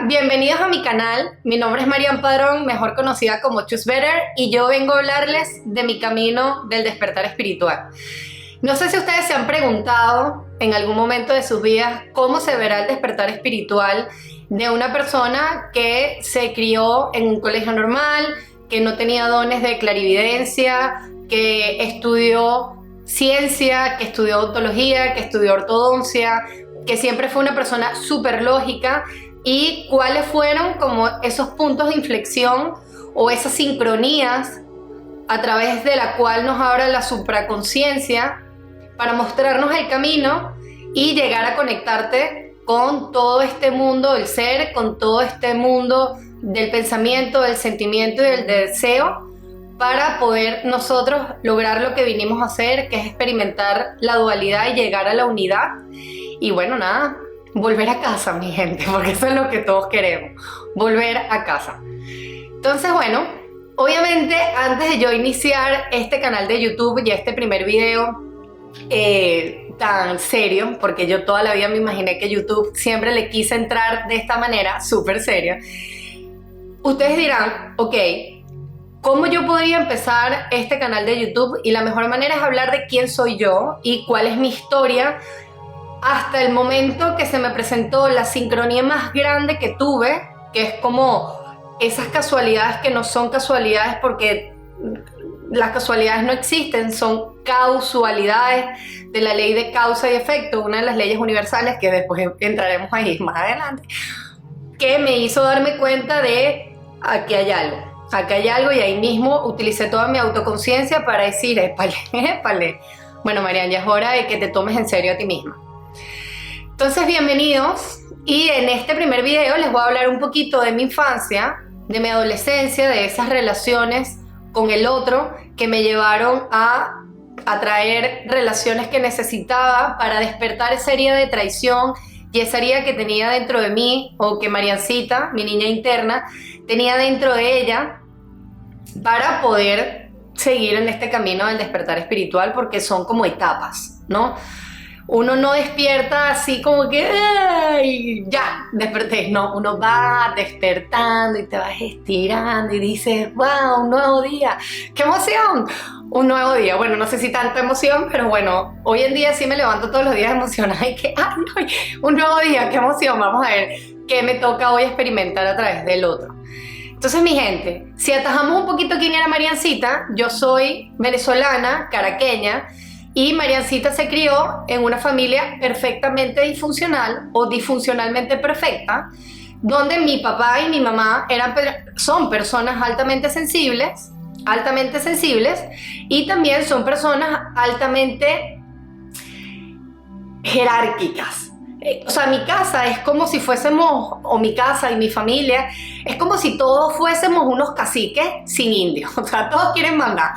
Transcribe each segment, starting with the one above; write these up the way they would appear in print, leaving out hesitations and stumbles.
bienvenidos a mi canal. Mi nombre es Marian Padrón, mejor conocida como Choose Better, y yo vengo a hablarles de mi camino del despertar espiritual. No sé si ustedes se han preguntado en algún momento de sus vidas cómo se verá el despertar espiritual de una persona que se crió en un colegio normal, que no tenía dones de clarividencia, que estudió ciencia, que estudió odontología, que estudió ortodoncia, que siempre fue una persona súper lógica, y cuáles fueron como esos puntos de inflexión o esas sincronías a través de la cual nos abra la supraconciencia para mostrarnos el camino y llegar a conectarte con todo este mundo del ser, con todo este mundo del pensamiento, del sentimiento y del deseo, para poder nosotros lograr lo que vinimos a hacer, que es experimentar la dualidad y llegar a la unidad. Y bueno, nada, volver a casa, mi gente, porque eso es lo que todos queremos, volver a casa. Entonces, bueno, obviamente antes de yo iniciar este canal de YouTube y este primer video tan serio, porque yo toda la vida me imaginé que YouTube siempre le quise entrar de esta manera, súper seria, ustedes dirán, ok, ¿cómo yo podría empezar este canal de YouTube? Y la mejor manera es hablar de quién soy yo y cuál es mi historia hasta el momento que se me presentó la sincronía más grande que tuve, que es como esas casualidades que no son casualidades, porque las casualidades no existen, son causalidades de la ley de causa y efecto, una de las leyes universales que después entraremos ahí más adelante, que me hizo darme cuenta de aquí hay algo, y ahí mismo utilicé toda mi autoconciencia para decir, épale, bueno, Marian, ya es hora de que te tomes en serio a ti misma. Entonces, bienvenidos, y en este primer video les voy a hablar un poquito de mi infancia, de mi adolescencia, de esas relaciones con el otro que me llevaron a atraer relaciones que necesitaba para despertar esa herida de traición y esa herida que tenía dentro de mí, o que Mariancita, mi niña interna, tenía dentro de ella, para poder seguir en este camino del despertar espiritual, porque son como etapas, ¿no? Uno no despierta así como que ¡ay! Ya, desperté. No, uno va despertando y te vas estirando y dices, wow, un nuevo día, ¡qué emoción! Un nuevo día. Bueno, no sé si tanta emoción, pero bueno, hoy en día sí me levanto todos los días emocionada y que, ¡ay, no! Un nuevo día, ¡qué emoción! Vamos a ver qué me toca hoy experimentar a través del otro. Entonces, mi gente, si atajamos un poquito quién era Mariancita, yo soy venezolana, caraqueña, y Mariancita se crió en una familia perfectamente disfuncional o disfuncionalmente perfecta, donde mi papá y mi mamá son personas altamente sensibles, y también son personas altamente jerárquicas. O sea, mi casa es como si fuésemos, o mi casa y mi familia, es como si todos fuésemos unos caciques sin indios. O sea, todos quieren mandar,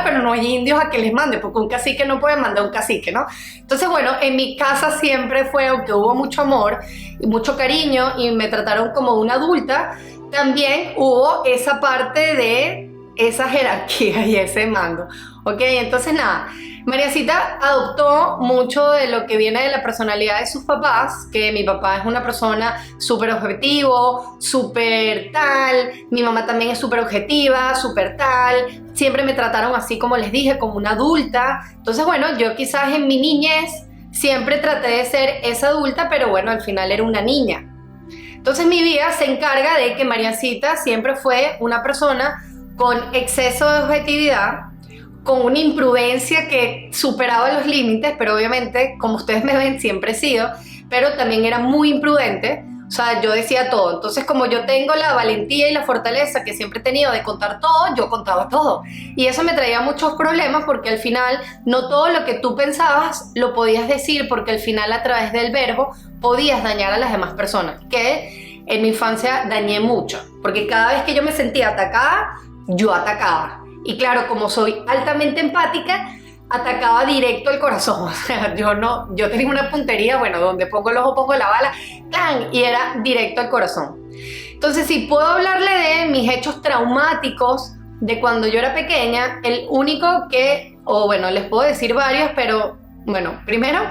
pero no hay indios a que les mande, porque un cacique no puede mandar a un cacique, ¿no? Entonces, bueno, en mi casa siempre fue, aunque hubo mucho amor y mucho cariño y me trataron como una adulta, también hubo esa parte de esa jerarquía y ese mando, ¿ok? Entonces, nada, Mariancita adoptó mucho de lo que viene de la personalidad de sus papás, que mi papá es una persona súper objetivo, súper tal, mi mamá también es súper objetiva, súper tal, siempre me trataron así, como les dije, como una adulta. Entonces, bueno, yo quizás en mi niñez siempre traté de ser esa adulta, pero bueno, al final era una niña. Entonces mi vida se encarga de que Mariancita siempre fue una persona con exceso de objetividad, con una imprudencia que superaba los límites, pero obviamente, como ustedes me ven, siempre he sido, pero también era muy imprudente. O sea, yo decía todo. Entonces, como yo tengo la valentía y la fortaleza que siempre he tenido de contar todo, yo contaba todo. Y eso me traía muchos problemas, porque al final no todo lo que tú pensabas lo podías decir, porque al final a través del verbo podías dañar a las demás personas, que en mi infancia dañé mucho, porque cada vez que yo me sentía atacada, yo atacaba. Y claro, como soy altamente empática, atacaba directo al corazón. O sea, yo tenía una puntería, bueno, donde pongo el ojo pongo la bala, ¡clan! Y era directo al corazón. Entonces, si puedo hablarle de mis hechos traumáticos de cuando yo era pequeña, el único que, o bueno, les puedo decir varios, pero bueno, primero,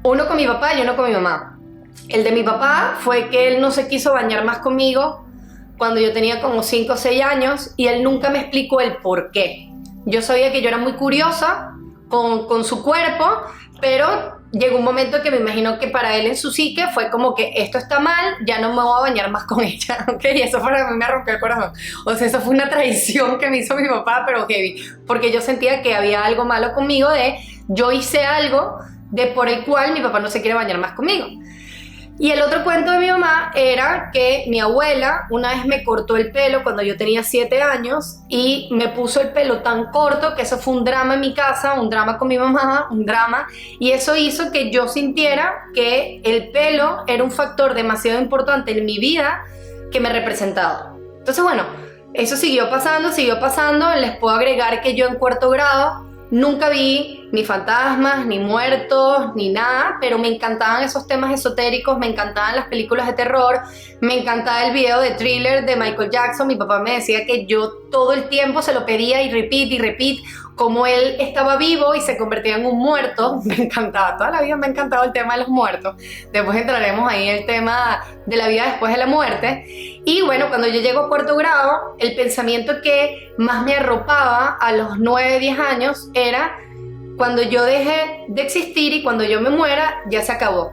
uno con mi papá y uno con mi mamá. El de mi papá fue que él no se quiso bañar más conmigo cuando yo tenía como 5 o 6 años y él nunca me explicó el por qué. Yo sabía que yo era muy curiosa con su cuerpo, pero llegó un momento que me imagino que para él en su psique fue como que esto está mal, ya no me voy a bañar más con ella, ¿ok? Y eso para mí me rompió el corazón. O sea, eso fue una traición que me hizo mi papá, pero heavy, porque yo sentía que había algo malo conmigo yo hice algo por el cual mi papá no se quiere bañar más conmigo. Y el otro cuento de mi mamá era que mi abuela una vez me cortó el pelo cuando yo tenía 7 años y me puso el pelo tan corto que eso fue un drama en mi casa, un drama con mi mamá, un drama, y eso hizo que yo sintiera que el pelo era un factor demasiado importante en mi vida que me representaba. Entonces, bueno, eso siguió pasando, les puedo agregar que yo en 4º grado nunca vi ni fantasmas, ni muertos, ni nada, pero me encantaban esos temas esotéricos, me encantaban las películas de terror, me encantaba el video de Thriller de Michael Jackson. Mi papá me decía que yo todo el tiempo se lo pedía y repeat, como él estaba vivo y se convertía en un muerto. Me encantaba, toda la vida me ha encantado el tema de los muertos. Después entraremos ahí en el tema de la vida después de la muerte. Y bueno, cuando yo llego a 4º grado, el pensamiento que más me arropaba a los 9, 10 años era: cuando yo deje de existir y cuando yo me muera, ya se acabó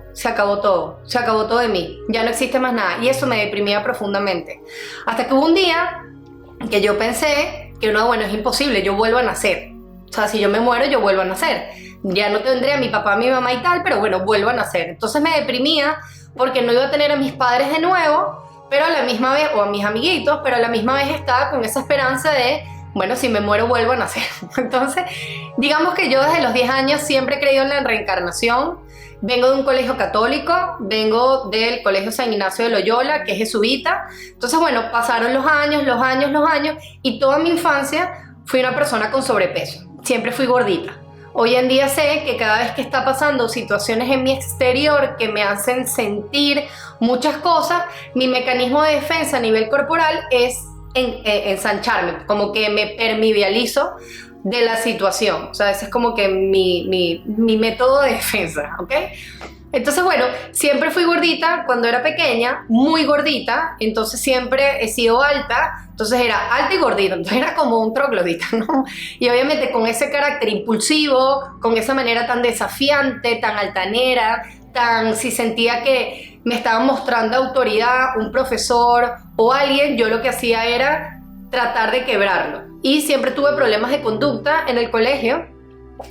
todo de mí, ya no existe más nada. Y eso me deprimía profundamente. Hasta que hubo un día que yo pensé que no, bueno, es imposible, yo vuelvo a nacer. O sea, si yo me muero, yo vuelvo a nacer. Ya no tendré a mi papá, a mi mamá y tal, pero bueno, vuelvo a nacer. Entonces me deprimía porque no iba a tener a mis padres de nuevo, pero a la misma vez, o a mis amiguitos, pero a la misma vez estaba con esa esperanza de: bueno, si me muero vuelvo a nacer. Entonces, digamos que yo desde los 10 años siempre he creído en la reencarnación. Vengo de un colegio católico, vengo del colegio San Ignacio de Loyola, que es jesuita. Entonces, bueno, pasaron los años, y toda mi infancia fui una persona con sobrepeso. Siempre fui gordita. Hoy en día sé que cada vez que está pasando situaciones en mi exterior que me hacen sentir muchas cosas, mi mecanismo de defensa a nivel corporal es ensancharme, como que me permeabilizo de la situación. O sea, ese es como que mi método de defensa, ¿ok? Entonces, bueno, siempre fui gordita cuando era pequeña, muy gordita, entonces siempre he sido alta, entonces era alta y gordita, entonces era como un troglodita, ¿no? Y obviamente con ese carácter impulsivo, con esa manera tan desafiante, tan altanera, si sentía que me estaban mostrando autoridad, un profesor o alguien, yo lo que hacía era tratar de quebrarlo. Y siempre tuve problemas de conducta en el colegio.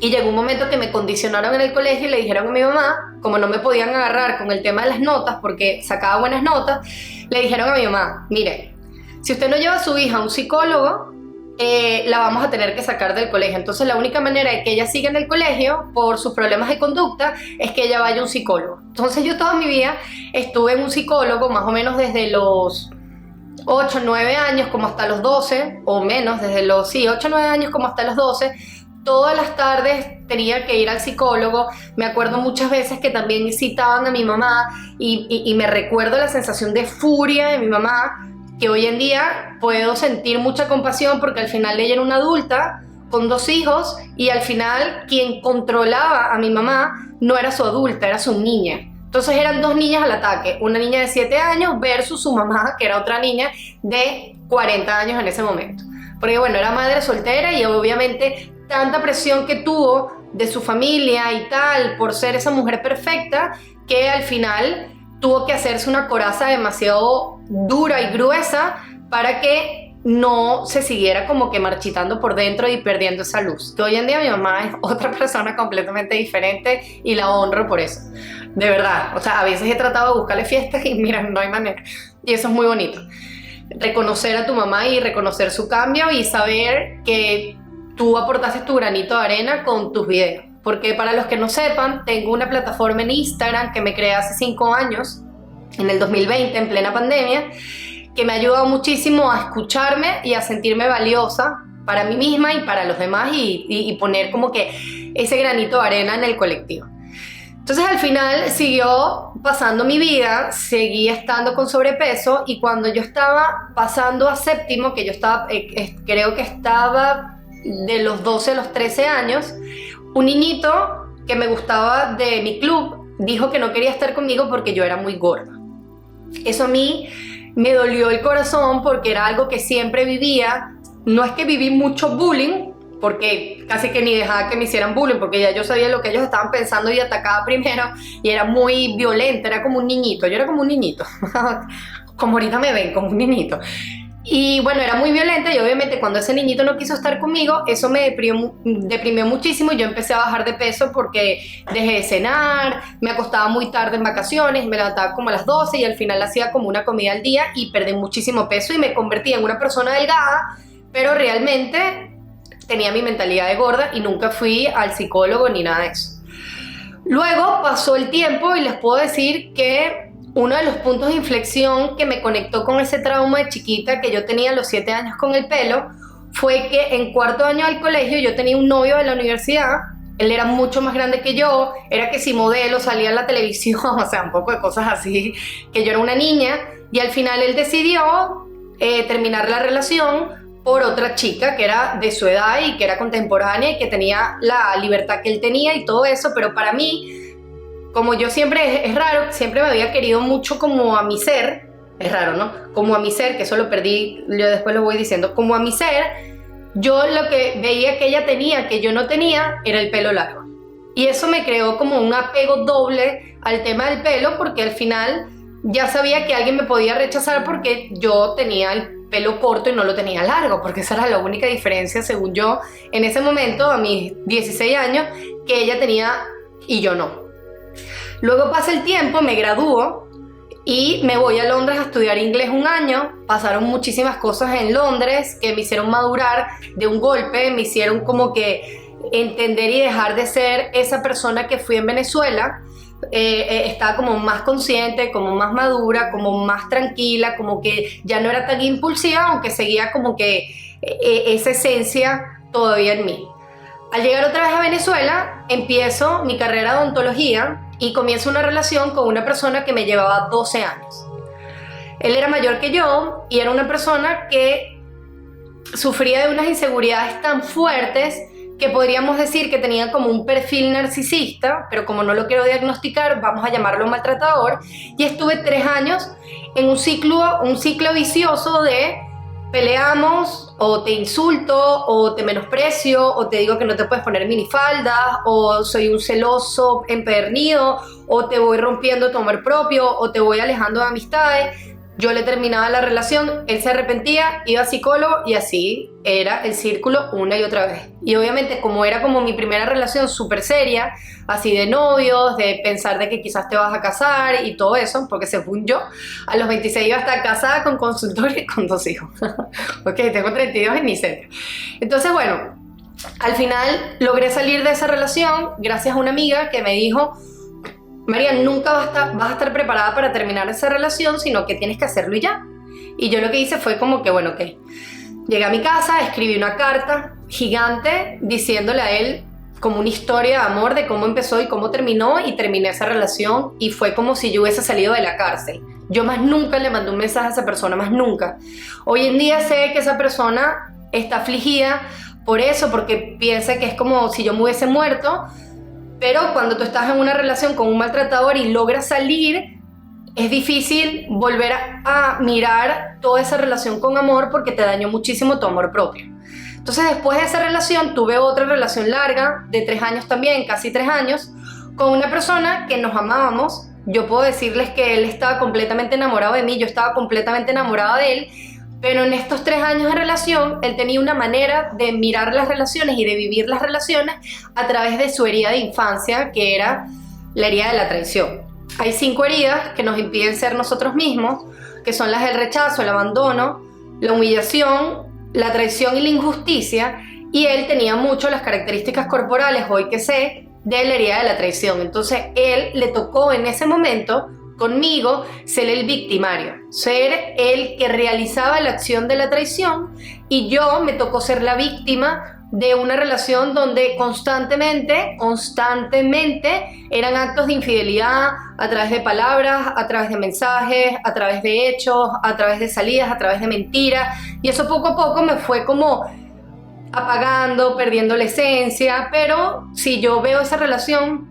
Y llegó un momento que me condicionaron en el colegio y le dijeron a mi mamá, como no me podían agarrar con el tema de las notas, porque sacaba buenas notas, le dijeron a mi mamá: mire, si usted no lleva a su hija a un psicólogo, la vamos a tener que sacar del colegio. Entonces la única manera de que ella siga en el colegio por sus problemas de conducta es que ella vaya a un psicólogo. Entonces yo toda mi vida estuve en un psicólogo, más o menos desde los 8, 9 años como hasta los 12, o menos, desde los 8, 9 años como hasta los 12. Todas las tardes tenía que ir al psicólogo. Me acuerdo muchas veces que también citaban a mi mamá y me recuerdo la sensación de furia de mi mamá, que hoy en día puedo sentir mucha compasión porque al final ella era una adulta con 2 hijos y al final quien controlaba a mi mamá no era su adulta, era su niña. Entonces eran 2 niñas al ataque, una niña de 7 años versus su mamá, que era otra niña de 40 años en ese momento. Porque bueno, era madre soltera y obviamente tanta presión que tuvo de su familia y tal por ser esa mujer perfecta, que al final tuvo que hacerse una coraza demasiado dura y gruesa para que no se siguiera como que marchitando por dentro y perdiendo esa luz. Que hoy en día mi mamá es otra persona completamente diferente y la honro por eso. De verdad, o sea, a veces he tratado de buscarle fiestas y mira, no hay manera. Y eso es muy bonito. Reconocer a tu mamá y reconocer su cambio y saber que tú aportaste tu granito de arena con tus videos. Porque para los que no sepan, tengo una plataforma en Instagram que me creé hace 5 años, en el 2020, en plena pandemia, que me ha ayudado muchísimo a escucharme y a sentirme valiosa para mí misma y para los demás y poner como que ese granito de arena en el colectivo. Entonces al final siguió pasando mi vida, seguí estando con sobrepeso y cuando yo estaba pasando a 7º, que yo estaba, creo que estaba de los 12 a los 13 años, un niñito que me gustaba de mi club dijo que no quería estar conmigo porque yo era muy gorda. Eso a mí me dolió el corazón porque era algo que siempre vivía. No es que viví mucho bullying, porque casi que ni dejaba que me hicieran bullying, porque ya yo sabía lo que ellos estaban pensando y atacaba primero, y era muy violenta, era como un niñito, yo era como un niñito, como ahorita me ven, como un niñito. Y bueno, era muy violenta y obviamente cuando ese niñito no quiso estar conmigo, eso me deprimió muchísimo y yo empecé a bajar de peso porque dejé de cenar, me acostaba muy tarde en vacaciones, me levantaba como a las 12 y al final hacía como una comida al día y perdí muchísimo peso y me convertí en una persona delgada, pero realmente tenía mi mentalidad de gorda y nunca fui al psicólogo ni nada de eso. Luego pasó el tiempo y les puedo decir que uno de los puntos de inflexión que me conectó con ese trauma de chiquita que yo tenía a los 7 años con el pelo fue que en cuarto año del colegio yo tenía un novio de la universidad. Él era mucho más grande que yo, era que si modelo, salía en la televisión, o sea, un poco de cosas así, que yo era una niña, y al final él decidió terminar la relación por otra chica que era de su edad y que era contemporánea y que tenía la libertad que él tenía y todo eso, pero para mí, como yo siempre, es raro, siempre me había querido mucho como a mi ser, es raro, ¿no? Como a mi ser, que eso lo perdí, yo después lo voy diciendo, como a mi ser, yo lo que veía que ella tenía, que yo no tenía, era el pelo largo. Y eso me creó como un apego doble al tema del pelo, porque al final ya sabía que alguien me podía rechazar porque yo tenía el pelo corto y no lo tenía largo, porque esa era la única diferencia, según yo, en ese momento, a mis 16 años, que ella tenía y yo no. Luego pasa el tiempo, me gradúo y me voy a Londres a estudiar inglés un año. Pasaron muchísimas cosas en Londres que me hicieron madurar de un golpe, me hicieron como que entender y dejar de ser esa persona que fui en Venezuela. Estaba como más consciente, como más madura, como más tranquila, como que ya no era tan impulsiva, aunque seguía como que esa esencia todavía en mí. Al llegar otra vez a Venezuela, empiezo mi carrera de odontología y comienzo una relación con una persona que me llevaba 12 años. Él era mayor que yo y era una persona que sufría de unas inseguridades tan fuertes que podríamos decir que tenía como un perfil narcisista, pero como no lo quiero diagnosticar, vamos a llamarlo maltratador, y estuve 3 años en un ciclo vicioso de peleamos, o te insulto, o te menosprecio, o te digo que no te puedes poner minifaldas, o soy un celoso empedernido, o te voy rompiendo tu amor propio, o te voy alejando de amistades. Yo le terminaba la relación, él se arrepentía, iba a psicólogo y así era el círculo una y otra vez. Y obviamente como era como mi primera relación súper seria, así de novios, de pensar de que quizás te vas a casar y todo eso, porque según yo, a los 26 iba a estar casada con consultorio y con 2 hijos. Ok, tengo 32 y ni cerca. Entonces bueno, al final logré salir de esa relación gracias a una amiga que me dijo: María, nunca vas a estar preparada para terminar esa relación, sino que tienes que hacerlo y ya. Y yo lo que hice fue como que, bueno, ok. Llegué a mi casa, escribí una carta gigante diciéndole a él como una historia de amor de cómo empezó y cómo terminó, y terminé esa relación y fue como si yo hubiese salido de la cárcel. Yo más nunca le mandé un mensaje a esa persona, más nunca. Hoy en día sé que esa persona está afligida por eso, porque piensa que es como si yo me hubiese muerto. Pero cuando tú estás en una relación con un maltratador y logras salir, es difícil volver a mirar toda esa relación con amor porque te dañó muchísimo tu amor propio. Entonces después de esa relación tuve otra relación larga de 3 años también, casi 3 años, con una persona que nos amábamos. Yo puedo decirles que él estaba completamente enamorado de mí, yo estaba completamente enamorada de él. Pero en estos 3 años de relación, él tenía una manera de mirar las relaciones y de vivir las relaciones a través de su herida de infancia, que era la herida de la traición. Hay 5 heridas que nos impiden ser nosotros mismos, que son las del rechazo, el abandono, la humillación, la traición y la injusticia, y él tenía mucho las características corporales, hoy que sé, de la herida de la traición. Entonces, él le tocó en ese momento conmigo ser el victimario, ser el que realizaba la acción de la traición, y yo me tocó ser la víctima de una relación donde constantemente eran actos de infidelidad a través de palabras, a través de mensajes, a través de hechos, a través de salidas, a través de mentiras, y eso poco a poco me fue como apagando, perdiendo la esencia. Pero si yo veo esa relación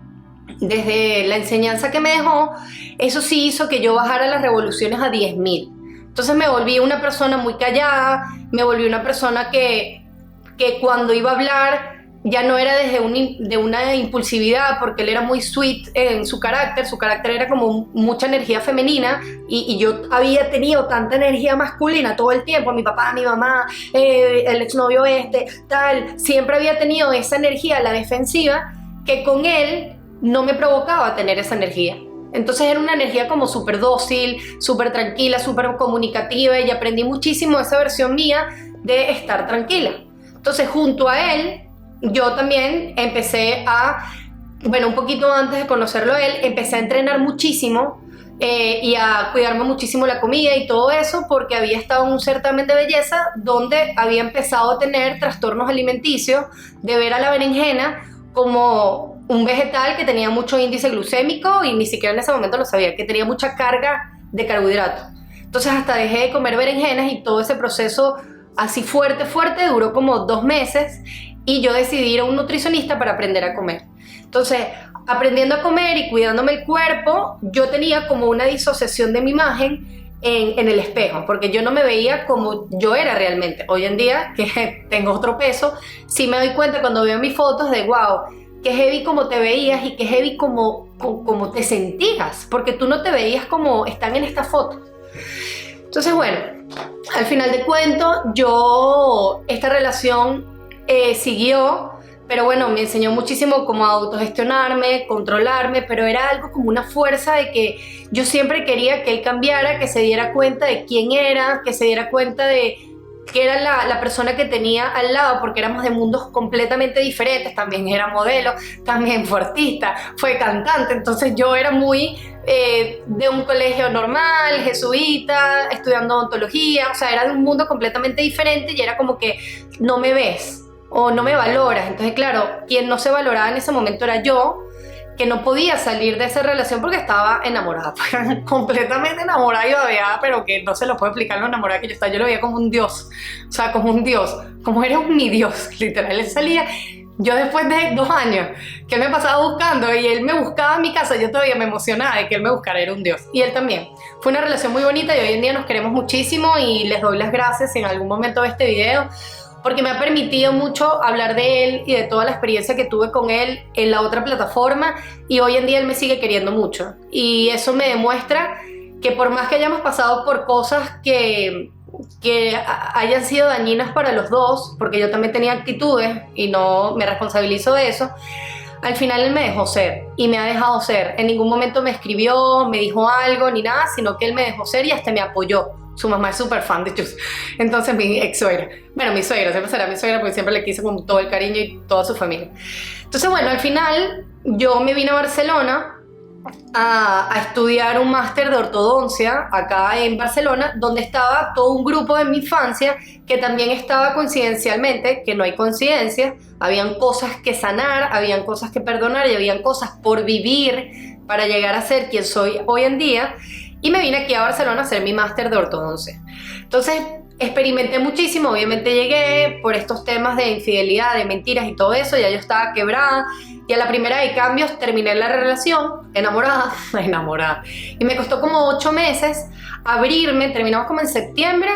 desde la enseñanza que me dejó, eso sí hizo que yo bajara las revoluciones a 10.000. Entonces me volví una persona muy callada, me volví una persona que cuando iba a hablar ya no era desde de una impulsividad, porque él era muy sweet en su carácter era como mucha energía femenina, y yo había tenido tanta energía masculina todo el tiempo, mi papá, mi mamá, el exnovio tal, siempre había tenido esa energía a la defensiva, que con él no me provocaba tener esa energía. Entonces era una energía como súper dócil, súper tranquila, súper comunicativa, y aprendí muchísimo esa versión mía de estar tranquila. Entonces junto a él, yo también empecé un poquito antes de conocerlo a él, empecé a entrenar muchísimo y a cuidarme muchísimo la comida y todo eso, porque había estado en un certamen de belleza donde había empezado a tener trastornos alimenticios, de ver a la berenjena como un vegetal que tenía mucho índice glucémico, y ni siquiera en ese momento lo sabía, que tenía mucha carga de carbohidratos. Entonces hasta dejé de comer berenjenas, y todo ese proceso así fuerte duró como 2 meses, y yo decidí ir a un nutricionista para aprender a comer. Entonces, aprendiendo a comer y cuidándome el cuerpo, yo tenía como una disociación de mi imagen en el espejo, porque yo no me veía como yo era realmente. Hoy en día, que tengo otro peso, sí me doy cuenta cuando veo mis fotos de wow, qué heavy como te veías y qué heavy como te sentías, porque tú no te veías como están en esta foto. Entonces, bueno, al final de cuento, esta relación siguió, pero bueno, me enseñó muchísimo cómo autogestionarme, controlarme, pero era algo como una fuerza de que yo siempre quería que él cambiara, que se diera cuenta de quién era, que se diera cuenta de que era la persona que tenía al lado, porque éramos de mundos completamente diferentes. También era modelo, también fue artista, fue cantante, entonces yo era muy de un colegio normal, jesuita, estudiando odontología, o sea, era de un mundo completamente diferente, y era como que no me ves o no me valoras. Entonces, claro, quien no se valoraba en ese momento era yo, que no podía salir de esa relación porque estaba enamorada, completamente enamorada y babeada, pero que no se lo puedo explicar lo enamorada que yo estaba. Yo lo veía como un dios, o sea, como un dios, como era mi dios, literal. Él salía, yo después de 2 años que él me pasaba buscando y él me buscaba en mi casa, yo todavía me emocionaba de que él me buscara, era un dios. Y él también. Fue una relación muy bonita, y hoy en día nos queremos muchísimo, y les doy las gracias si en algún momento de este video, porque me ha permitido mucho hablar de él y de toda la experiencia que tuve con él en la otra plataforma, y hoy en día él me sigue queriendo mucho. Y eso me demuestra que por más que hayamos pasado por cosas que hayan sido dañinas para los dos, porque yo también tenía actitudes y no me responsabilizo de eso, al final él me dejó ser y me ha dejado ser. En ningún momento me escribió, me dijo algo ni nada, sino que él me dejó ser y hasta me apoyó. Su mamá es súper fan de Chus. Entonces mi ex suegra, bueno, mi suegra, siempre será mi suegra porque siempre le quise con todo el cariño y toda su familia. Entonces, bueno, al final yo me vine a Barcelona a estudiar un máster de ortodoncia acá en Barcelona, donde estaba todo un grupo de mi infancia que también estaba coincidencialmente, que no hay coincidencia, habían cosas que sanar, habían cosas que perdonar y habían cosas por vivir para llegar a ser quien soy hoy en día. Y me vine aquí a Barcelona a hacer mi máster de ortodoncia. Entonces experimenté muchísimo, obviamente llegué por estos temas de infidelidad, de mentiras y todo eso, ya yo estaba quebrada, y a la primera de cambios terminé la relación, enamorada, y me costó como 8 meses abrirme. Terminamos como en septiembre,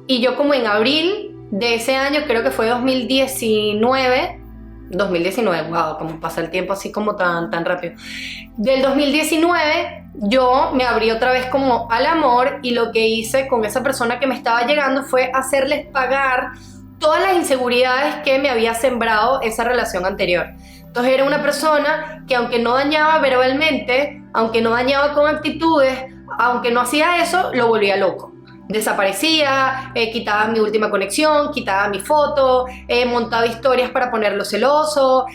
y yo como en abril de ese año, creo que fue 2019, wow, como pasa el tiempo así como tan rápido. Del 2019 yo me abrí otra vez como al amor, y lo que hice con esa persona que me estaba llegando fue hacerles pagar todas las inseguridades que me había sembrado esa relación anterior. Entonces era una persona que, aunque no dañaba verbalmente, aunque no dañaba con actitudes, aunque no hacía eso, lo volvía loco. Desaparecía, quitaba mi última conexión, quitaba mi foto, montaba historias para ponerlo celoso,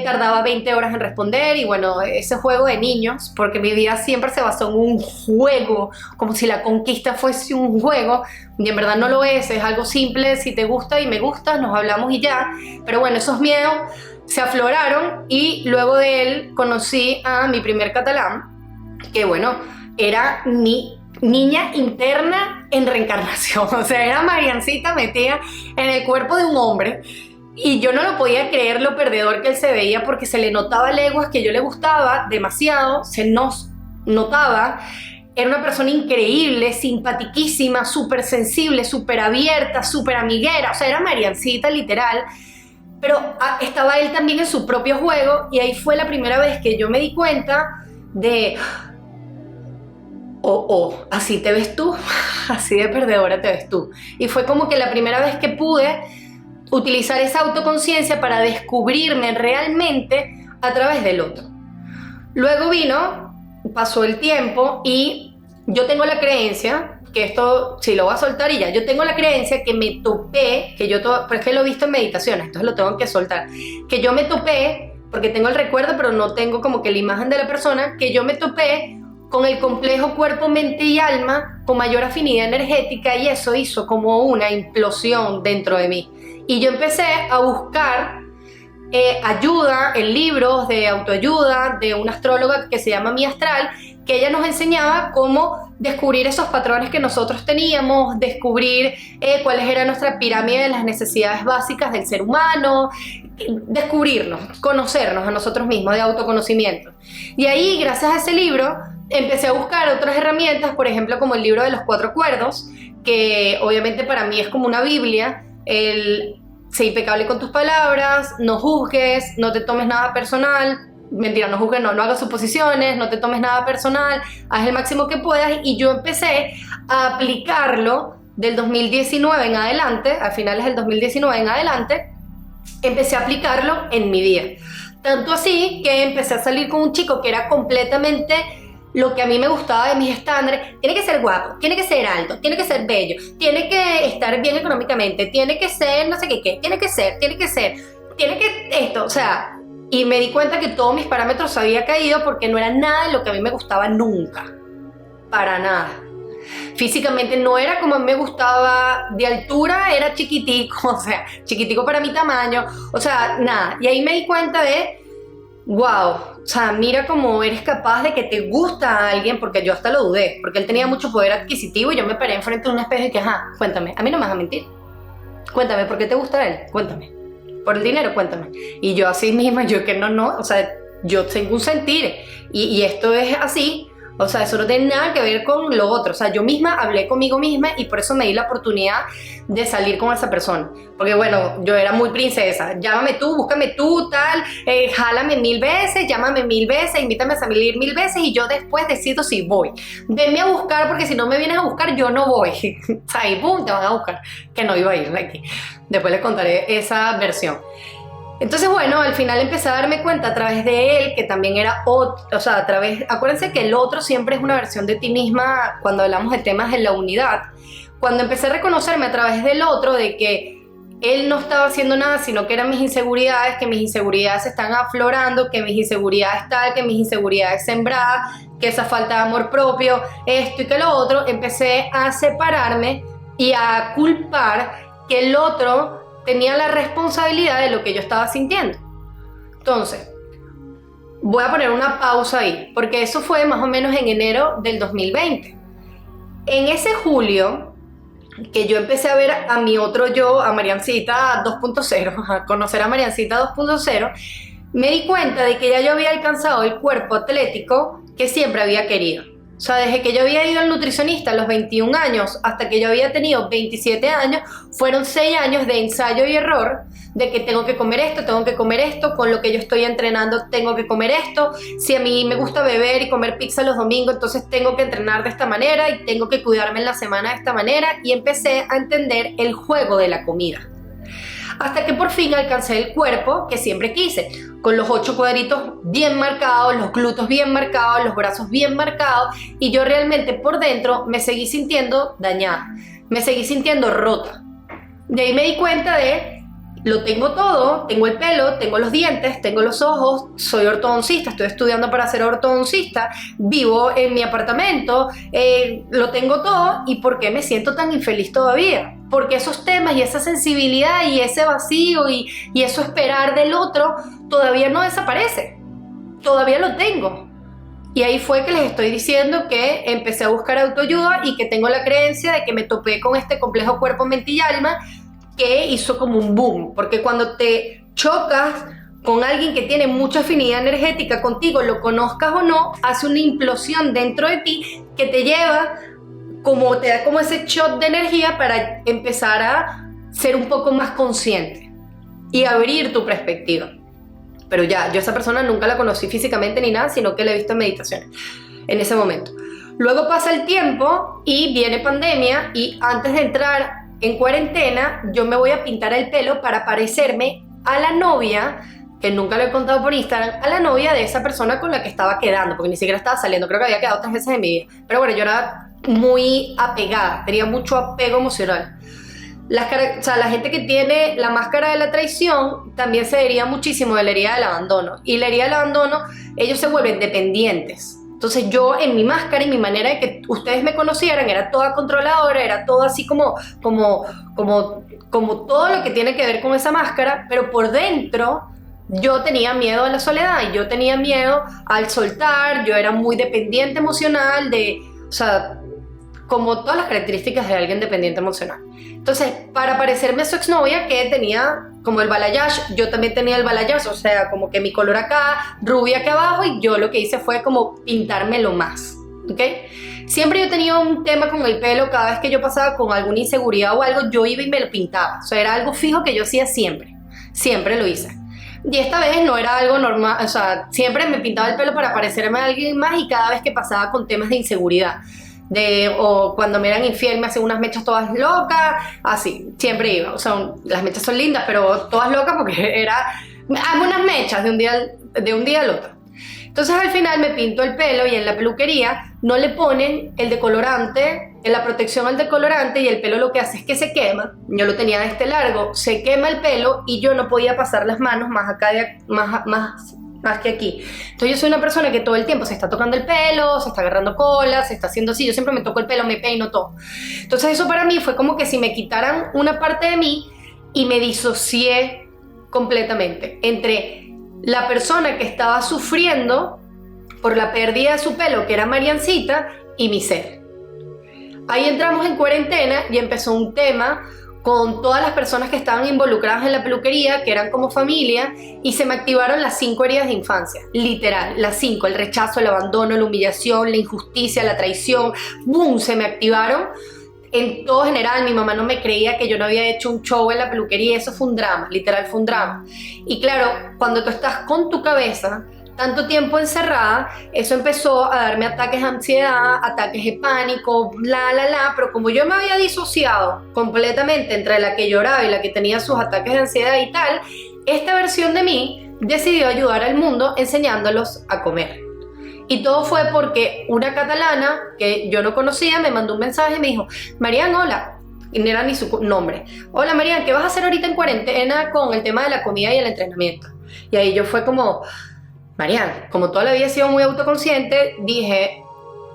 tardaba 20 horas en responder, y bueno, ese juego de niños, porque mi vida siempre se basó en un juego, como si la conquista fuese un juego, y en verdad no lo es algo simple. Si te gusta y me gustas, nos hablamos y ya. Pero bueno, esos miedos se afloraron, y luego de él conocí a mi primer catalán, que bueno, era mi niña interna en reencarnación, o sea, era Mariancita metida en el cuerpo de un hombre, Y yo no lo podía creer lo perdedor que él se veía porque se le notaba leguas que yo le gustaba demasiado, se nos notaba. Era una persona increíble, simpatiquísima, súper sensible, súper abierta, súper amiguera, o sea, era Mariancita literal, pero estaba él también en su propio juego y ahí fue la primera vez que yo me di cuenta de, así te ves tú, así de perdedora te ves tú. Y fue como que la primera vez que pude utilizar esa autoconciencia para descubrirme realmente a través del otro. Luego pasó el tiempo y yo tengo la creencia, que esto sí lo voy a soltar y ya, yo tengo la creencia que me topé, pero es que lo he visto en meditaciones, entonces lo tengo que soltar, que yo me topé, porque tengo el recuerdo pero no tengo como que la imagen de la persona, que yo me topé con el complejo cuerpo, mente y alma con mayor afinidad energética y eso hizo como una implosión dentro de mí. Y yo empecé a buscar ayuda en libros de autoayuda de una astróloga que se llama Mi Astral, que ella nos enseñaba cómo descubrir esos patrones que nosotros teníamos, descubrir cuáles eran nuestra pirámide de las necesidades básicas del ser humano, descubrirnos, conocernos a nosotros mismos, de autoconocimiento. Y ahí, gracias a ese libro, empecé a buscar otras herramientas, por ejemplo, como el libro de los 4 acuerdos, que obviamente para mí es como una Biblia, sé impecable con tus palabras, no juzgues, no te tomes nada personal, mentira, no juzgues, no hagas suposiciones, no te tomes nada personal, haz el máximo que puedas. Y yo empecé a aplicarlo del 2019 en adelante, a finales del 2019 en adelante, empecé a aplicarlo en mi vida. Tanto así que empecé a salir con un chico que era completamente lo que a mí me gustaba de mis estándares. Tiene que ser guapo, tiene que ser alto, tiene que ser bello, tiene que estar bien económicamente, tiene que ser no sé qué, tiene que esto, o sea, y me di cuenta que todos mis parámetros había caído porque no era nada de lo que a mí me gustaba nunca, para nada. Físicamente no era como a mí me gustaba, de altura era chiquitico, o sea, chiquitico para mi tamaño, o sea, nada. Y ahí me di cuenta de, wow, o sea, mira cómo eres capaz de que te gusta a alguien, porque yo hasta lo dudé, porque él tenía mucho poder adquisitivo y yo me paré enfrente de un espejo y que, cuéntame, a mí no me vas a mentir. Cuéntame, ¿por qué te gusta él? Cuéntame. ¿Por el dinero? Cuéntame. Y yo así misma, yo que no, o sea, yo tengo un sentir y esto es así. O sea, eso no tiene nada que ver con lo otro. O sea, yo misma hablé conmigo misma y por eso me di la oportunidad de salir con esa persona. Porque bueno, yo era muy princesa. Llámame tú, búscame tú, tal, jálame 1000 veces, llámame 1000 veces, invítame a salir 1000 veces y yo después decido si voy. Venme a buscar porque si no me vienes a buscar yo no voy. O sea, y boom, te van a buscar. Que no iba a ir aquí. Después les contaré esa versión. Entonces, bueno, al final empecé a darme cuenta a través de él, que también era otro, o sea, acuérdense que el otro siempre es una versión de ti misma cuando hablamos de temas de la unidad. Cuando empecé a reconocerme a través del otro, de que él no estaba haciendo nada, sino que eran mis inseguridades, que mis inseguridades están aflorando, que mis inseguridades tal, que mis inseguridades sembradas, que esa falta de amor propio, esto y que lo otro, empecé a separarme y a culpar que el otro tenía la responsabilidad de lo que yo estaba sintiendo. Entonces, voy a poner una pausa ahí, porque eso fue más o menos en enero del 2020. En ese julio, que yo empecé a ver a mi otro yo, a Mariancita 2.0, a conocer a Mariancita 2.0, me di cuenta de que ya yo había alcanzado el cuerpo atlético que siempre había querido. O sea, desde que yo había ido al nutricionista a los 21 años hasta que yo había tenido 27 años, fueron 6 años de ensayo y error, de que tengo que comer esto, con lo que yo estoy entrenando tengo que comer esto, si a mí me gusta beber y comer pizza los domingos, entonces tengo que entrenar de esta manera y tengo que cuidarme en la semana de esta manera, y empecé a entender el juego de la comida. Hasta que por fin alcancé el cuerpo que siempre quise, con los 8 cuadritos bien marcados, los glúteos bien marcados, los brazos bien marcados, y yo realmente por dentro me seguí sintiendo dañada, me seguí sintiendo rota. De ahí me di cuenta de, lo tengo todo, tengo el pelo, tengo los dientes, tengo los ojos, soy ortodoncista, estoy estudiando para ser ortodoncista, vivo en mi apartamento, lo tengo todo, ¿y por qué me siento tan infeliz todavía? Porque esos temas y esa sensibilidad y ese vacío y eso esperar del otro todavía no desaparece, todavía lo tengo. Y ahí fue que les estoy diciendo que empecé a buscar autoayuda y que tengo la creencia de que me topé con este complejo cuerpo, mente y alma, que hizo como un boom, porque cuando te chocas con alguien que tiene mucha afinidad energética contigo, lo conozcas o no, hace una implosión dentro de ti que te lleva, como te da como ese shot de energía para empezar a ser un poco más consciente y abrir tu perspectiva. Pero ya, yo a esa persona nunca la conocí físicamente ni nada, sino que la he visto en meditaciones en ese momento. Luego pasa el tiempo y viene pandemia, y antes de entrar en cuarentena yo me voy a pintar el pelo para parecerme a la novia, que nunca lo he contado por Instagram, a la novia de esa persona con la que estaba quedando, porque ni siquiera estaba saliendo, creo que había quedado 3 veces en mi vida. Pero bueno, yo era muy apegada, tenía mucho apego emocional. La gente que tiene la máscara de la traición también se herida muchísimo de la herida del abandono. Y la herida del abandono, ellos se vuelven dependientes. Entonces yo en mi máscara y mi manera de que ustedes me conocieran era toda controladora, era todo así como todo lo que tiene que ver con esa máscara, pero por dentro yo tenía miedo a la soledad y yo tenía miedo al soltar, yo era muy dependiente emocional como todas las características de alguien dependiente emocional. Entonces, para parecerme a su exnovia, que tenía como el balayage, yo también tenía el balayage, o sea, como que mi color acá, rubia acá abajo, y yo lo que hice fue como pintármelo más, ¿ok? Siempre yo tenía un tema con el pelo, cada vez que yo pasaba con alguna inseguridad o algo, yo iba y me lo pintaba, o sea, era algo fijo que yo hacía siempre lo hice. Y esta vez no era algo normal, o sea, siempre me pintaba el pelo para parecerme a alguien más, y cada vez que pasaba con temas de inseguridad, o cuando me eran infiel me hacían unas mechas todas locas, así, siempre iba. O sea, las mechas son lindas, pero todas locas porque hago unas mechas de un día al otro. Entonces al final me pinto el pelo, y en la peluquería no le ponen el decolorante, en la protección al decolorante, y el pelo lo que hace es que se quema. Yo lo tenía de este largo, se quema el pelo y yo no podía pasar las manos más acá, más que aquí. Entonces yo soy una persona que todo el tiempo se está tocando el pelo, se está agarrando cola, se está haciendo así, yo siempre me toco el pelo, me peino, todo. Entonces eso para mí fue como que si me quitaran una parte de mí y me disocié completamente entre la persona que estaba sufriendo por la pérdida de su pelo, que era Mariancita, y mi ser. Ahí entramos en cuarentena y empezó un tema con todas las personas que estaban involucradas en la peluquería, que eran como familia, y se me activaron las 5 heridas de infancia, literal, las 5, el rechazo, el abandono, la humillación, la injusticia, la traición, ¡boom!, se me activaron en todo general. Mi mamá no me creía que yo no había hecho un show en la peluquería, eso fue un drama, literal fue un drama. Y claro, cuando tú estás con tu cabeza tanto tiempo encerrada, eso empezó a darme ataques de ansiedad, ataques de pánico, pero como yo me había disociado completamente entre la que lloraba y la que tenía sus ataques de ansiedad y tal, esta versión de mí decidió ayudar al mundo enseñándolos a comer. Y todo fue porque una catalana que yo no conocía me mandó un mensaje y me dijo: Marian, hola. Y no era ni su nombre. Hola Marian, ¿qué vas a hacer ahorita en cuarentena con el tema de la comida y el entrenamiento? Y ahí yo fue como: Marian, como toda la vida he sido muy autoconsciente, dije: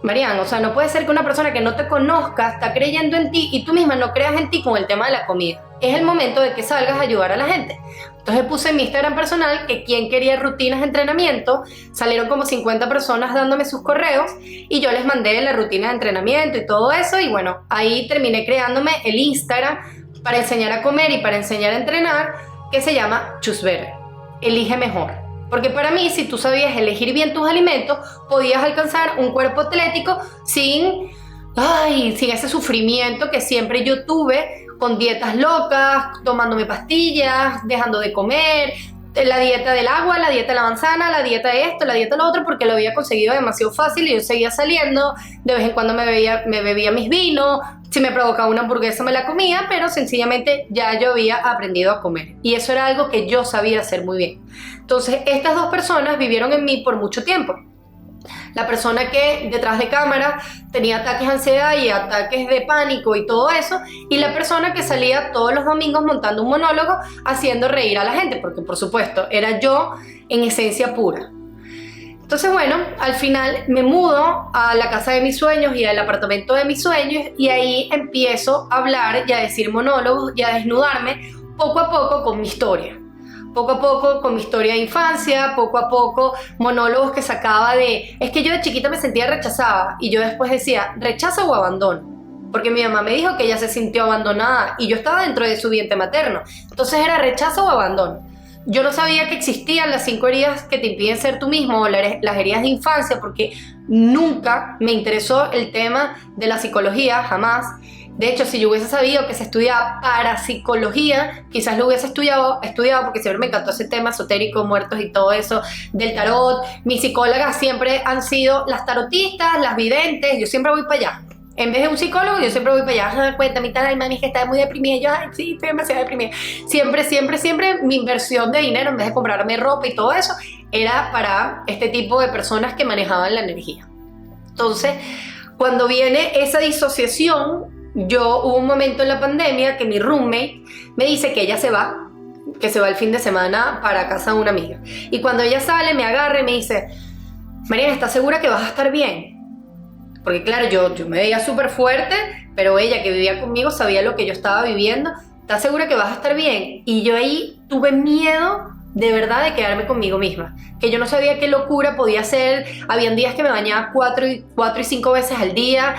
Marian, o sea, no puede ser que una persona que no te conozca está creyendo en ti y tú misma no creas en ti con el tema de la comida. Es el momento de que salgas a ayudar a la gente. Entonces puse en mi Instagram personal que quien quería rutinas de entrenamiento, salieron como 50 personas dándome sus correos y yo les mandé la rutina de entrenamiento y todo eso, y bueno, ahí terminé creándome el Instagram para enseñar a comer y para enseñar a entrenar, que se llama Choose Better, elige mejor. Porque para mí, si tú sabías elegir bien tus alimentos, podías alcanzar un cuerpo atlético sin ese sufrimiento que siempre yo tuve con dietas locas, tomándome pastillas, dejando de comer, la dieta del agua, la dieta de la manzana, la dieta de esto, la dieta de lo otro, porque lo había conseguido demasiado fácil y yo seguía saliendo, de vez en cuando me bebía mis vinos, si me provocaba una hamburguesa me la comía, pero sencillamente ya yo había aprendido a comer y eso era algo que yo sabía hacer muy bien. Entonces estas dos personas vivieron en mí por mucho tiempo. La persona que detrás de cámara tenía ataques de ansiedad y ataques de pánico y todo eso, y la persona que salía todos los domingos montando un monólogo haciendo reír a la gente, porque por supuesto era yo en esencia pura. Entonces bueno, al final me mudo a la casa de mis sueños y al apartamento de mis sueños, y ahí empiezo a hablar y a decir monólogos y a desnudarme poco a poco con mi historia. Poco a poco con mi historia de infancia, poco a poco monólogos que sacaba de: es que yo de chiquita me sentía rechazada, y yo después decía: ¿rechazo o abandono? porque mi mamá me dijo que ella se sintió abandonada y yo estaba dentro de su vientre materno. Entonces era rechazo o abandono. Yo no sabía que existían las 5 heridas que te impiden ser tú mismo o las heridas de infancia, porque nunca me interesó el tema de la psicología, jamás. De hecho, si yo hubiese sabido que se estudiaba parapsicología, quizás lo hubiese estudiado porque siempre me encantó ese tema esotérico, muertos y todo eso, del tarot. Mis psicólogas siempre han sido las tarotistas, las videntes, yo siempre voy para allá. En vez de un psicólogo, yo siempre voy para allá. Cuéntame, ay, mami, que está muy deprimida. Yo, ay, sí, estoy demasiado deprimida. Siempre, mi inversión de dinero, en vez de comprarme ropa y todo eso, era para este tipo de personas que manejaban la energía. Entonces, cuando viene esa disociación, hubo un momento en la pandemia que mi roommate me dice que ella que se va el fin de semana para casa de una amiga. Y cuando ella sale, me agarra y me dice, Mariana, ¿estás segura que vas a estar bien? Porque claro, yo me veía súper fuerte, pero ella que vivía conmigo sabía lo que yo estaba viviendo. ¿Estás segura que vas a estar bien? Y yo ahí tuve miedo de verdad de quedarme conmigo misma, que yo no sabía qué locura podía ser. Habían días que me bañaba 4 y 5 veces al día,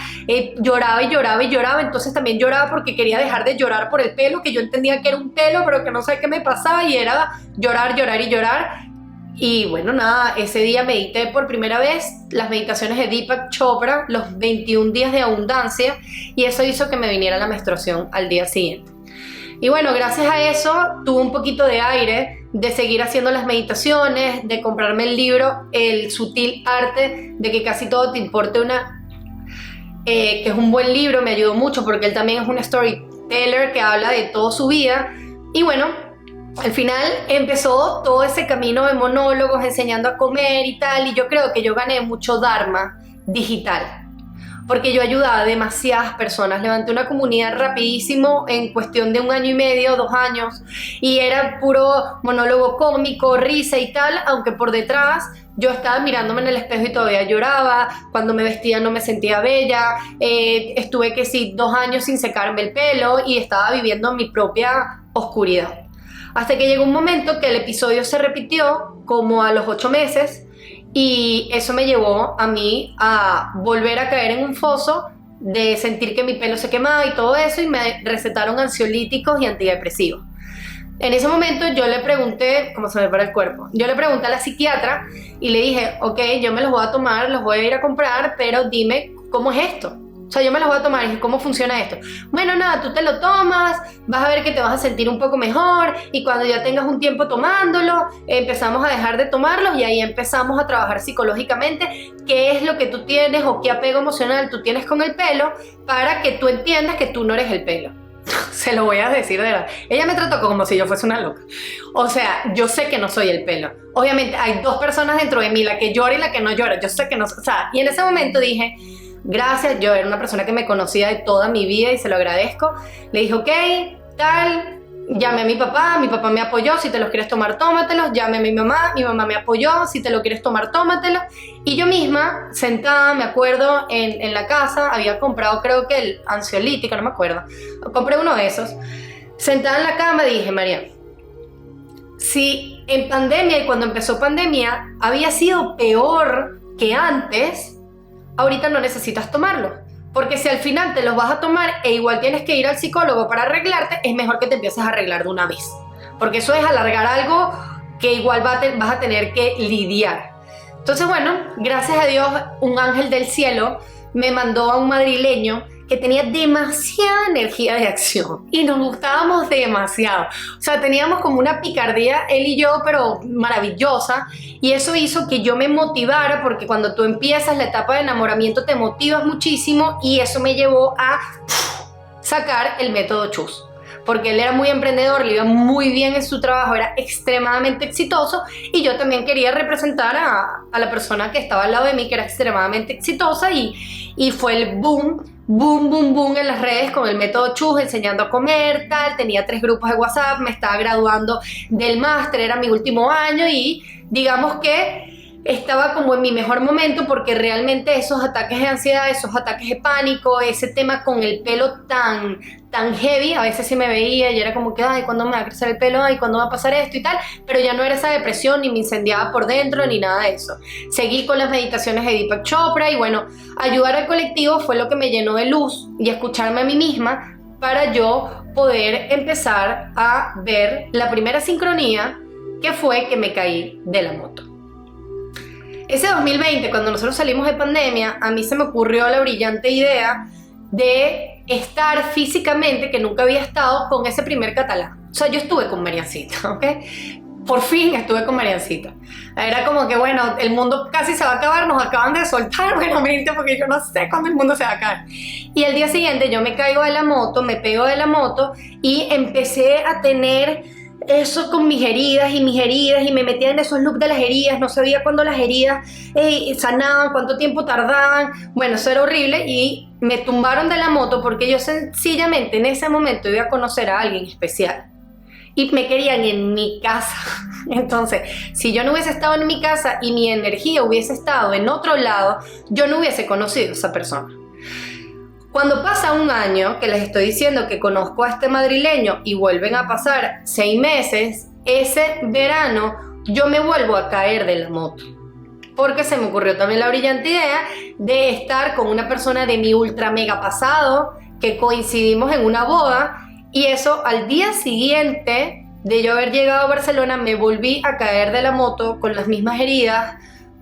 lloraba y lloraba y lloraba. Entonces también lloraba porque quería dejar de llorar por el pelo, que yo entendía que era un pelo, pero que no sé qué me pasaba, y era llorar y llorar. Y bueno, nada, ese día medité por primera vez las meditaciones de Deepak Chopra, los 21 días de abundancia, y eso hizo que me viniera la menstruación al día siguiente. Y bueno, gracias a eso tuve un poquito de aire de seguir haciendo las meditaciones, de comprarme el libro El sutil arte de que casi todo te importe que es un buen libro, me ayudó mucho porque él también es un storyteller que habla de toda su vida. Y bueno, al final empezó todo ese camino de monólogos, enseñando a comer y tal, y yo creo que yo gané mucho dharma digital, porque yo ayudaba a demasiadas personas. Levanté una comunidad rapidísimo en cuestión de 1 año y medio, 2 años, y era puro monólogo cómico, risa y tal, aunque por detrás yo estaba mirándome en el espejo y todavía lloraba. Cuando me vestía no me sentía bella. Estuve 2 años sin secarme el pelo y estaba viviendo mi propia oscuridad. Hasta que llegó un momento que el episodio se repitió como a los 8 meses, y eso me llevó a mí a volver a caer en un foso de sentir que mi pelo se quemaba y todo eso, y me recetaron ansiolíticos y antidepresivos. En ese momento yo le pregunté, ¿cómo se me para el cuerpo? Yo le pregunté a la psiquiatra y le dije, ok, yo me los voy a tomar, los voy a ir a comprar, pero dime cómo es esto. O sea, yo me los voy a tomar. Y dije, ¿cómo funciona esto? Bueno, nada, tú te lo tomas, vas a ver que te vas a sentir un poco mejor, y cuando ya tengas un tiempo tomándolo, empezamos a dejar de tomarlos, y ahí empezamos a trabajar psicológicamente qué es lo que tú tienes o qué apego emocional tú tienes con el pelo, para que tú entiendas que tú no eres el pelo. Se lo voy a decir de verdad. Ella me trató como si yo fuese una loca. O sea, yo sé que no soy el pelo. Obviamente hay 2 personas dentro de mí, la que llora y la que no llora. Yo sé que no, o sea, y en ese momento dije, gracias. Yo era una persona que me conocía de toda mi vida y se lo agradezco. Le dije, ok, tal. Llamé a mi papá me apoyó, si te los quieres tomar, tómatelos. Llamé a mi mamá me apoyó, si te lo quieres tomar, tómatelos. Y yo misma, sentada, me acuerdo, en la casa, había comprado, creo que el ansiolítico, no me acuerdo. Compré uno de esos. Sentada en la cama dije, María, si en pandemia y cuando empezó pandemia había sido peor que antes, ahorita no necesitas tomarlo. Porque si al final te los vas a tomar e igual tienes que ir al psicólogo para arreglarte, es mejor que te empieces a arreglar de una vez. Porque eso es alargar algo que igual vas a tener que lidiar. Entonces, bueno, gracias a Dios, un ángel del cielo me mandó a un madrileño que tenía demasiada energía de acción y nos gustábamos demasiado. O sea, teníamos como una picardía él y yo, pero maravillosa, y eso hizo que yo me motivara, porque cuando tú empiezas la etapa de enamoramiento te motivas muchísimo, y eso me llevó a sacar el método Chus. Porque él era muy emprendedor, le iba muy bien en su trabajo, era extremadamente exitoso, y yo también quería representar a la persona que estaba al lado de mí, que era extremadamente exitosa, y fue el boom en las redes con el método Chus, enseñando a comer, tal. Tenía 3 grupos de WhatsApp, me estaba graduando del máster, era mi último año, y digamos que estaba como en mi mejor momento porque realmente esos ataques de ansiedad, esos ataques de pánico, ese tema con el pelo tan heavy, a veces sí me veía y era como que, ay, ¿cuándo me va a crecer el pelo? Ay, ¿cuándo va a pasar esto y tal? Pero ya no era esa depresión, ni me incendiaba por dentro, ni nada de eso. Seguí con las meditaciones de Deepak Chopra y bueno, ayudar al colectivo fue lo que me llenó de luz y escucharme a mí misma para yo poder empezar a ver la primera sincronía, que fue que me caí de la moto. Ese 2020, cuando nosotros salimos de pandemia, a mí se me ocurrió la brillante idea de estar físicamente, que nunca había estado, con ese primer catalán. O sea, yo estuve con Mariancita, ¿ok? Por fin estuve con Mariancita. Era como que, bueno, el mundo casi se va a acabar, nos acaban de soltar, bueno, mente, porque yo no sé cuándo el mundo se va a acabar. Y el día siguiente yo me caigo de la moto, me pego de la moto y empecé a tener eso con mis heridas y me metía en esos loops de las heridas, no sabía cuándo las heridas sanaban, cuánto tiempo tardaban, bueno, eso era horrible y me tumbaron de la moto porque yo sencillamente en ese momento iba a conocer a alguien especial y me querían en mi casa. Entonces, si yo no hubiese estado en mi casa y mi energía hubiese estado en otro lado, yo no hubiese conocido a esa persona. Cuando pasa un año, que les estoy diciendo que conozco a este madrileño y vuelven a pasar 6 meses, ese verano yo me vuelvo a caer de la moto. Porque se me ocurrió también la brillante idea de estar con una persona de mi ultra mega pasado, que coincidimos en una boda, y eso al día siguiente de yo haber llegado a Barcelona me volví a caer de la moto con las mismas heridas,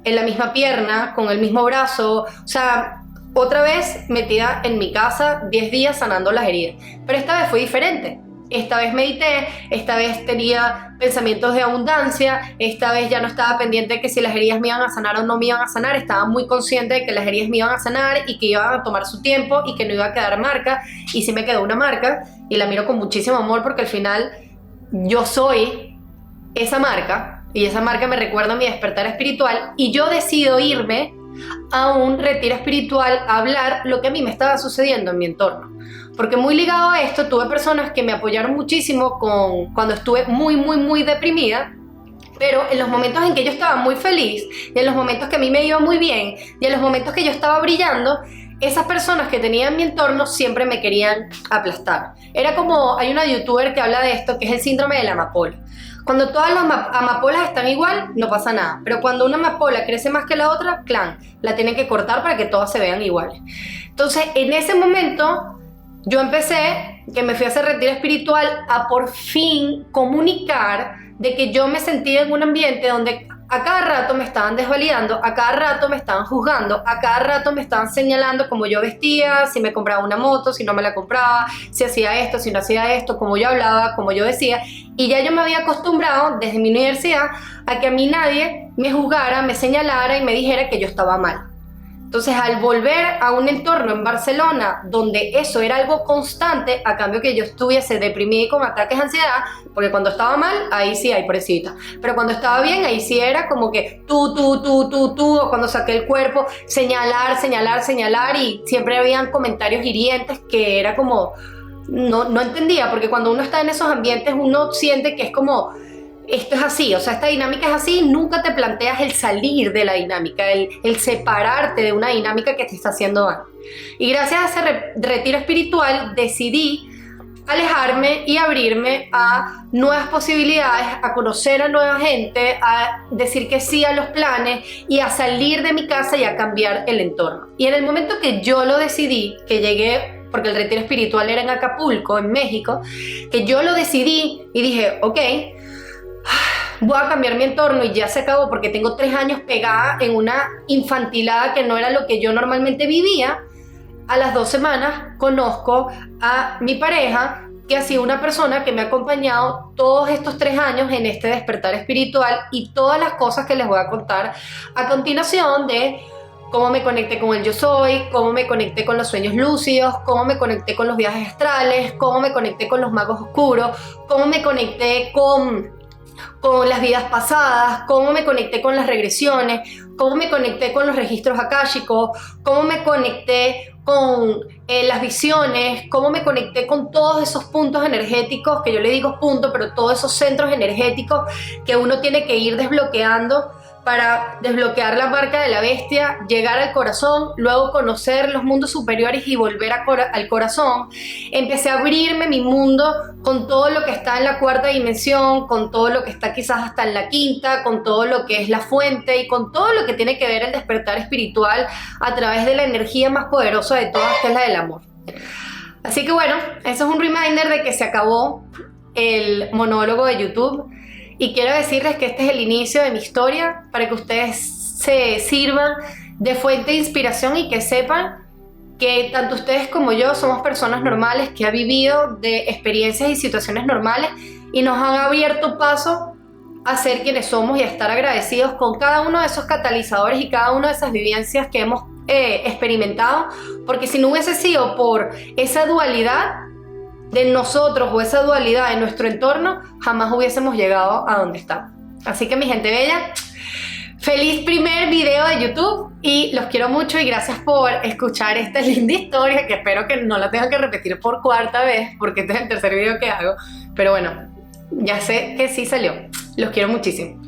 en la misma pierna, con el mismo brazo, o sea, otra vez metida en mi casa 10 días sanando las heridas. Pero esta vez fue diferente. Esta vez medité, esta vez tenía pensamientos de abundancia, esta vez ya no estaba pendiente de que si las heridas me iban a sanar o no me iban a sanar, estaba muy consciente de que las heridas me iban a sanar y que iban a tomar su tiempo y que no iba a quedar marca, y sí me quedó una marca y la miro con muchísimo amor porque al final yo soy esa marca y esa marca me recuerda a mi despertar espiritual y yo decido irme a un retiro espiritual a hablar lo que a mí me estaba sucediendo en mi entorno. Porque muy ligado a esto, tuve personas que me apoyaron muchísimo cuando estuve muy deprimida, pero en los momentos en que yo estaba muy feliz, y en los momentos que a mí me iba muy bien, y en los momentos que yo estaba brillando, esas personas que tenía en mi entorno siempre me querían aplastar. Era como, hay una youtuber que habla de esto, que es el síndrome de la amapola. Cuando todas las amapolas están igual, no pasa nada. Pero cuando una amapola crece más que la otra, clan, la tienen que cortar para que todas se vean iguales. Entonces, en ese momento, yo empecé, que me fui a hacer retiro espiritual, a por fin comunicar de que yo me sentía en un ambiente donde a cada rato me estaban desvalidando, a cada rato me estaban juzgando, a cada rato me estaban señalando cómo yo vestía, si me compraba una moto, si no me la compraba, si hacía esto, si no hacía esto, cómo yo hablaba, cómo yo decía. Y ya yo me había acostumbrado desde mi universidad a que a mí nadie me juzgara, me señalara y me dijera que yo estaba mal. Entonces, al volver a un entorno en Barcelona donde eso era algo constante, a cambio que yo estuviese deprimida y con ataques de ansiedad, porque cuando estaba mal, ahí sí hay pobrecita, pero cuando estaba bien, ahí sí era como que tú, o cuando saqué el cuerpo, señalar, y siempre habían comentarios hirientes que era como, no entendía, porque cuando uno está en esos ambientes, uno siente que es como, esto es así, o sea, esta dinámica es así, nunca te planteas el salir de la dinámica, el separarte de una dinámica que te está haciendo daño. Y gracias a ese retiro espiritual decidí alejarme y abrirme a nuevas posibilidades, a conocer a nueva gente, a decir que sí a los planes y a salir de mi casa y a cambiar el entorno. Y en el momento que yo lo decidí, que llegué, porque el retiro espiritual era en Acapulco, en México, que yo lo decidí y dije, ok, voy a cambiar mi entorno y ya se acabó porque tengo 3 años pegada en una infantilada que no era lo que yo normalmente vivía. A las 2 semanas conozco a mi pareja, que ha sido una persona que me ha acompañado todos estos 3 años en este despertar espiritual y todas las cosas que les voy a contar a continuación de cómo me conecté con el yo soy, cómo me conecté con los sueños lúcidos, cómo me conecté con los viajes astrales, cómo me conecté con los magos oscuros, cómo me conecté con las vidas pasadas, cómo me conecté con las regresiones, cómo me conecté con los registros akáshicos, cómo me conecté con las visiones, cómo me conecté con todos esos puntos energéticos, que yo le digo puntos, pero todos esos centros energéticos que uno tiene que ir desbloqueando para desbloquear la marca de la bestia, llegar al corazón, luego conocer los mundos superiores y volver al corazón. Empecé a abrirme mi mundo con todo lo que está en la cuarta dimensión, con todo lo que está quizás hasta en la quinta, con todo lo que es la fuente y con todo lo que tiene que ver el despertar espiritual a través de la energía más poderosa de todas, que es la del amor. Así que bueno, eso es un reminder de que se acabó el monólogo de YouTube. Y quiero decirles que este es el inicio de mi historia para que ustedes se sirvan de fuente de inspiración y que sepan que tanto ustedes como yo somos personas normales que han vivido de experiencias y situaciones normales y nos han abierto paso a ser quienes somos y a estar agradecidos con cada uno de esos catalizadores y cada una de esas vivencias que hemos experimentado, porque si no hubiese sido por esa dualidad de nosotros o esa dualidad de nuestro entorno, jamás hubiésemos llegado a donde estamos. Así que mi gente bella, feliz primer video de YouTube y los quiero mucho y gracias por escuchar esta linda historia que espero que no la tenga que repetir por cuarta vez porque este es el tercer video que hago, pero bueno, ya sé que sí salió. Los quiero muchísimo.